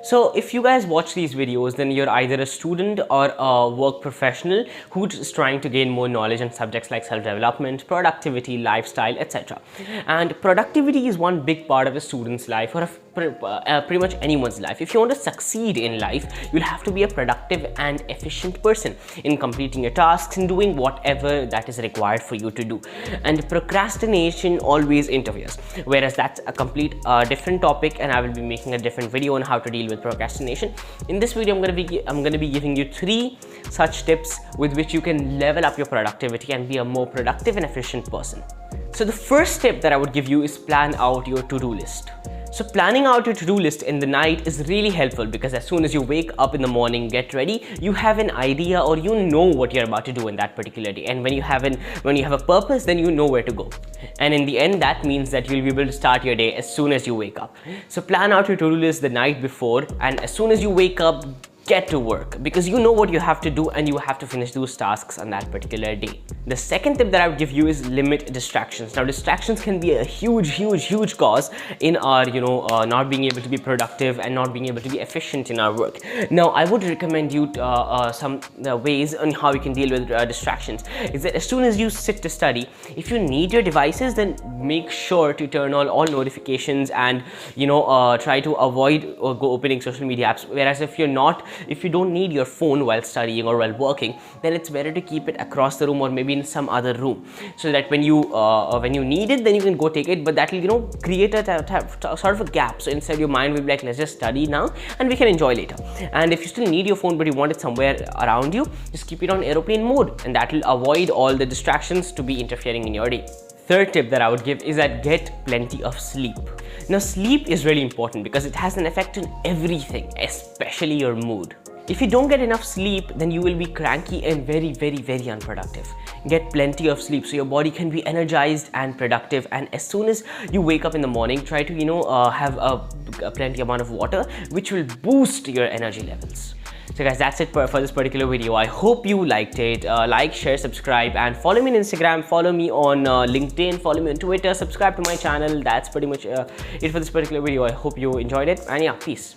So if you guys watch these videos, then you're either a student or a work professional who's trying to gain more knowledge on subjects like self-development, productivity, lifestyle, etc. And productivity is one big part of a student's life, or pretty much anyone's life. If you want to succeed in life, you'll have to be a productive and efficient person in completing your tasks and doing whatever that is required for you to do. And procrastination always interferes, whereas that's a complete different topic, and I will be making a different video on how to deal with procrastination. In this video, I'm going to be giving you 3 such tips with which you can level up your productivity and be a more productive and efficient person. So the first tip that I would give you is plan out your to-do list. So planning out your to-do list in the night is really helpful, because as soon as you wake up in the morning, get ready, you have an idea, or you know what you're about to do in that particular day. And when you have a purpose, then you know where to go. And in the end, that means that you'll be able to start your day as soon as you wake up. So plan out your to-do list the night before, and as soon as you wake up, get to work, because you know what you have to do and you have to finish those tasks on that particular day. The second tip that I would give you is limit distractions. Now, distractions can be a huge cause in our, not being able to be productive and not being able to be efficient in our work. Now, I would recommend you some ways on how you can deal with distractions. Is that as soon as you sit to study, if you need your devices, then make sure to turn on all notifications and, try to avoid or go opening social media apps. Whereas if you don't need your phone while studying or while working, then it's better to keep it across the room or maybe in some other room, so that when you need it, then you can go take it. But that will create a sort of a gap. So instead, your mind will be like, let's just study now and we can enjoy later. And if you still need your phone but you want it somewhere around you, just keep it on airplane mode, and that will avoid all the distractions to be interfering in your day. Third tip that I would give is that get plenty of sleep. Now, sleep is really important because it has an effect on everything, especially your mood. If you don't get enough sleep, then you will be cranky and very unproductive. Get plenty of sleep so your body can be energized and productive. And as soon as you wake up in the morning, try to have a plenty amount of water, which will boost your energy levels. So guys, that's it for this particular video. I hope you liked it. Like, share, subscribe, and follow me on Instagram, follow me on LinkedIn, follow me on Twitter, subscribe to my channel. That's pretty much it for this particular video. I hope you enjoyed it, and yeah, peace.